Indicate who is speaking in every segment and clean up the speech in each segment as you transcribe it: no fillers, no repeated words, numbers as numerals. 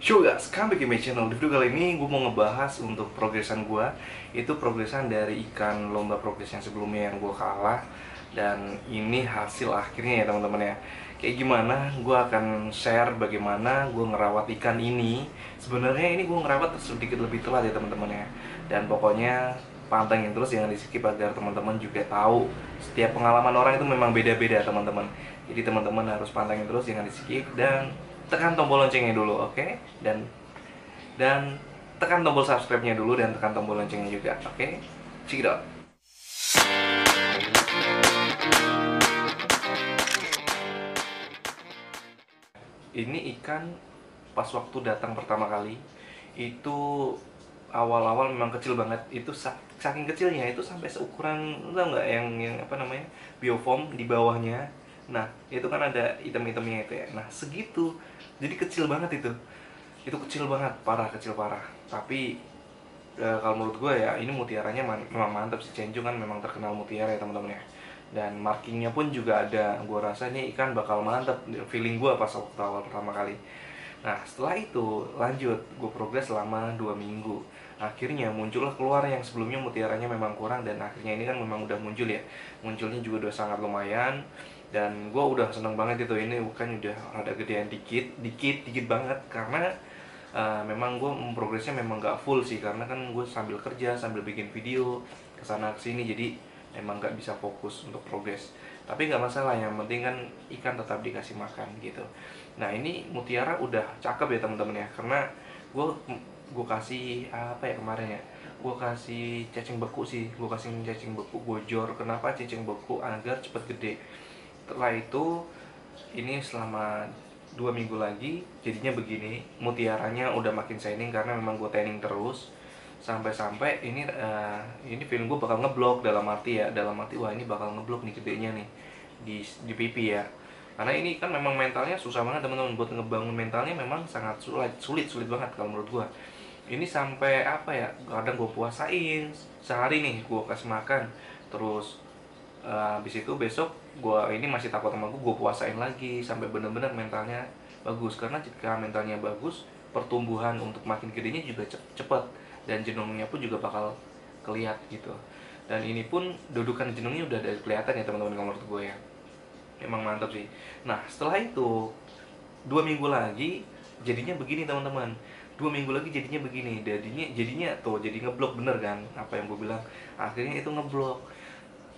Speaker 1: Show guys, come back to my channel. Di video kali ini gue mau ngebahas untuk progresan gue. Itu progresan dari ikan lomba progres yang sebelumnya yang gue kalah. Dan ini hasil akhirnya ya teman-teman ya. Kayak gimana, gue akan share bagaimana gue ngerawat ikan ini. Sebenarnya ini gue ngerawat sedikit lebih telat ya teman-teman ya. Dan pokoknya pantengin terus, jangan di skip agar teman-teman juga tahu. Setiap pengalaman orang itu memang beda-beda teman-teman. Jadi teman-teman harus pantengin terus, jangan di skip, dan tekan tombol loncengnya dulu, oke? Dan tekan tombol subscribe-nya dulu dan tekan tombol loncengnya juga, oke? Check it out. Ini ikan pas waktu datang pertama kali itu awal-awal memang kecil banget. Itu saking kecilnya itu sampai seukuran, tau nggak, yang apa namanya, biofoam di bawahnya. Nah itu kan ada item-itemnya itu ya. Nah segitu, jadi kecil banget itu kecil banget, parah, kecil parah. Tapi kalau menurut gue ya, ini mutiaranya memang mantap sih. Chenju kan memang terkenal mutiara ya teman-teman ya. Dan markingnya pun juga ada. Gue rasa ini ikan bakal mantap, feeling gue pas waktu awal pertama kali. Nah setelah itu lanjut, gue progres selama 2 minggu. Akhirnya muncullah keluar yang sebelumnya mutiaranya memang kurang, dan akhirnya ini kan memang udah muncul ya. Munculnya juga udah sangat lumayan. Dan gue udah seneng banget itu, ini bukan udah rada gedean dikit, dikit banget. Karena memang gue progresnya memang gak full sih, karena kan gue sambil kerja, sambil bikin video kesana kesini, jadi emang gak bisa fokus untuk progres. Tapi gak masalah, yang penting kan ikan tetap dikasih makan gitu. Nah ini mutiara udah cakep ya teman-teman ya, karena gue gue kasih apa ya kemarin ya, gue kasih cacing beku sih, gue kasih cacing beku gojor. Kenapa cacing beku? Agar cepet gede. Setelah itu ini selama 2 minggu lagi jadinya begini, mutiaranya udah makin shining karena memang gue tanning terus. Sampai-sampai ini film gue bakal ngeblok, dalam arti ya, dalam arti wah ini bakal ngeblok nih gedenya nih di pipi ya. Karena ini kan memang mentalnya susah banget teman-teman, buat ngebangun mentalnya memang sangat sulit banget kalau menurut gue. Ini sampai apa ya, kadang gue puasain sehari nih, gue kasih makan terus. Habis itu besok gue ini masih takut sama gue puasain lagi sampai benar-benar mentalnya bagus. Karena jika mentalnya bagus, pertumbuhan untuk makin gedenya juga cepet, dan jenongnya pun juga bakal kelihat gitu. Dan ini pun dudukan jenongnya udah ada kelihatan ya teman-teman, kalau menurut gue ya emang mantap sih. Nah setelah itu 2 minggu lagi jadinya begini teman-teman. 2 minggu lagi jadinya begini, jadinya tuh jadi ngeblok, bener kan apa yang gue bilang, akhirnya itu ngeblok.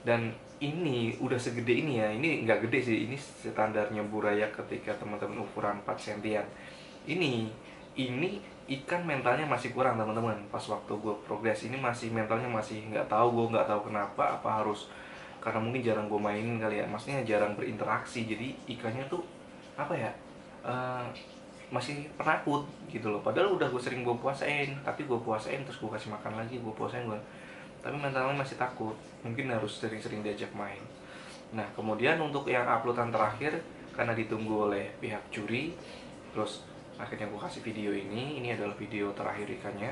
Speaker 1: Dan ini udah segede ini ya, ini nggak gede sih, ini standarnya buraya ketika teman-teman ukuran 4 sentian. Ini ikan mentalnya masih kurang teman-teman. Pas waktu gue progres ini masih mentalnya masih nggak tahu, gue nggak tahu kenapa, apa harus karena mungkin jarang gue mainin kali ya, maksudnya jarang berinteraksi, jadi ikannya tuh apa ya, eh, masih penakut gitu loh. Padahal udah gue sering gue puasain, tapi gue puasain terus gue kasih makan lagi, gue puasain gue, tapi mentalnya masih takut. Mungkin harus sering-sering diajak main. Nah kemudian untuk yang uploadan terakhir, karena ditunggu oleh pihak juri, terus akhirnya gue kasih video ini adalah video terakhir ikannya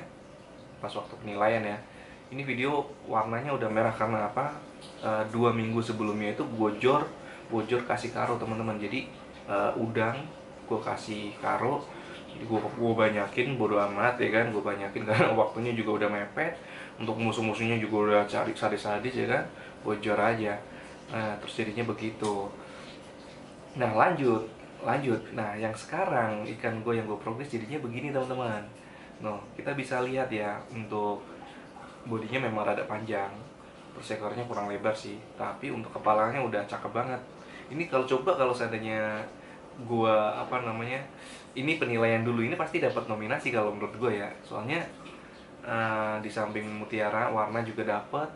Speaker 1: pas waktu penilaian ya. Ini video warnanya udah merah karena apa, 2 minggu sebelumnya itu bojor kasih karo teman-teman. Jadi udang gue kasih karo, jadi gue banyakin, bodo amat ya kan, gue banyakin karena waktunya juga udah mepet. Untuk musuh-musuhnya juga udah cari sadis-sadis ya kan, bojor aja. Nah terus jadinya begitu. Nah lanjut. Nah yang sekarang ikan gue yang gue progres jadinya begini teman-teman. No, kita bisa lihat ya, untuk bodinya memang rada panjang, terus ekornya kurang lebar sih, tapi untuk kepalanya udah cakep banget. Ini kalau coba, kalau seandainya gua apa namanya, ini penilaian dulu, ini pasti dapat nominasi kalau menurut gua ya. Soalnya di samping mutiara, warna juga dapat,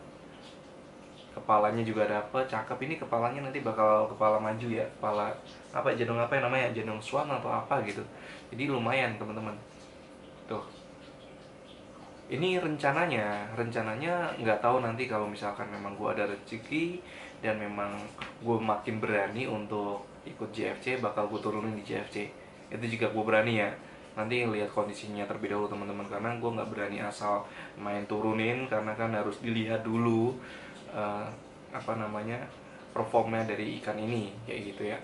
Speaker 1: kepalanya juga dapet, cakep. Ini kepalanya nanti bakal kepala maju ya, kepala apa, jenong apa yang namanya, jenong swan atau apa gitu. Jadi lumayan teman-teman. Tuh, ini rencananya nggak tahu nanti kalau misalkan memang gue ada rezeki dan memang gue makin berani untuk ikut JFC, bakal gue turunin di JFC. Itu jika gue berani ya, nanti lihat kondisinya terlebih dahulu teman-teman, karena gue nggak berani asal main turunin, karena kan harus dilihat dulu eh, apa namanya, performnya dari ikan ini kayak gitu ya.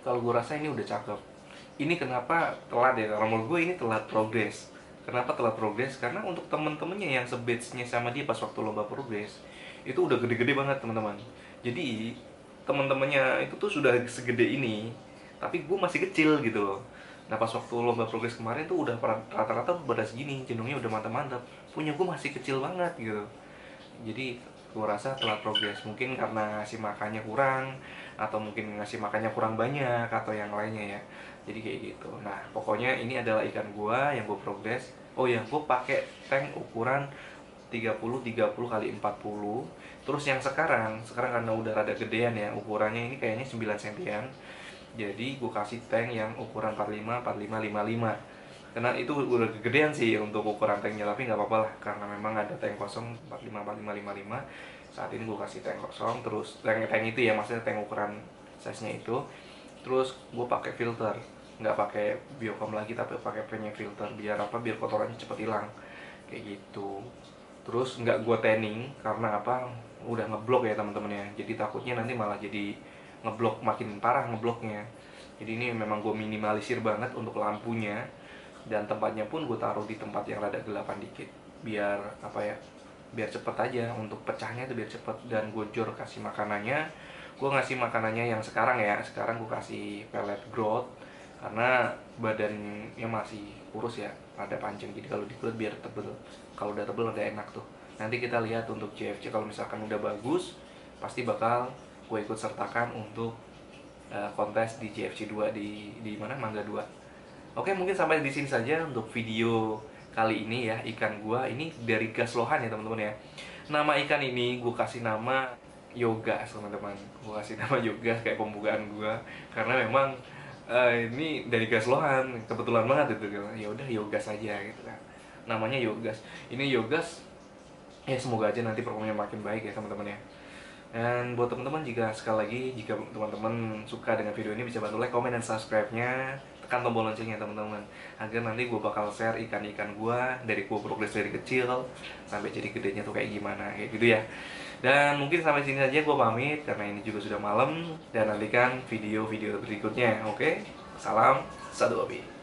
Speaker 1: Kalau gue rasa ini udah cakep, ini kenapa telat ya, kalau menurut gue ini telat progres. Kenapa telat progres? Karena untuk temen-temennya yang sebatchnya sama dia pas waktu lomba progres itu udah gede-gede banget teman-teman. Jadi teman-temannya itu tuh sudah segede ini, tapi gue masih kecil gitu loh. Nah pas waktu lomba progres kemarin tuh udah rata-rata pada segini, cenderungnya udah mantap-mantap. Punya gue masih kecil banget gitu. Jadi gue rasa telat progres, mungkin karena ngasih makannya kurang, atau mungkin ngasih makannya kurang banyak, atau yang lainnya ya. Jadi kayak gitu. Nah pokoknya ini adalah ikan gue yang gue progres. Oh ya, gue pakai tank ukuran 30 kali 40. Terus yang sekarang karena udah rada gedean ya, ukurannya ini kayaknya 9 sentian. Jadi gue kasih tank yang ukuran 45 55. Karena itu udah kegedean sih untuk ukuran tanknya, tapi nggak apa-apa lah karena memang ada tank kosong 45 Saat ini gue kasih tank kosong, terus tank itu ya, maksudnya tank ukuran size nya itu. Terus gue pakai filter, nggak pakai biocom lagi tapi pakai penye filter, biar apa, biar kotorannya cepet hilang kayak gitu. Terus nggak gue tanning karena apa, udah ngeblok ya teman-teman ya, jadi takutnya nanti malah jadi ngeblok, makin parah ngebloknya. Jadi ini memang gue minimalisir banget untuk lampunya, dan tempatnya pun gue taruh di tempat yang rada gelapan dikit, biar apa ya, biar cepet aja untuk pecahnya itu, biar cepet. Dan gue jor kasih makanannya, gue ngasih makanannya yang sekarang ya, sekarang gue kasih pellet growth karena badannya masih kurus ya, rada panjang, jadi kalau dikulit biar tebel. Kalau udah tebel udah enak tuh. Nanti kita lihat untuk JFC, kalau misalkan udah bagus pasti bakal gue ikut sertakan untuk kontes di JFC 2 di mana, Mangga 2. Oke, mungkin sampai di sini saja untuk video kali ini ya, ikan gua ini dari gas lohan ya teman-teman ya. Nama ikan ini gua kasih nama Yoga teman-teman. Gua kasih nama Yoga kayak pembukaan gua karena memang ini dari gas lohan, kebetulan banget itu kan. Ya udah Yogas aja gitu kan. Namanya Yogas. Ini Yogas, ya semoga aja nanti performanya makin baik ya teman-teman ya. Dan buat teman-teman, jika sekali lagi, jika teman-teman suka dengan video ini, bisa bantu like, komen, dan subscribe-nya. Tekan tombol loncengnya teman-teman, agar nanti gue bakal share ikan-ikan gue dari gue progres dari kecil sampai jadi gedenya tuh kayak gimana, kayak gitu ya. Dan mungkin sampai sini saja gue pamit karena ini juga sudah malam, dan nantikan video-video berikutnya. Oke, salam satu hobi.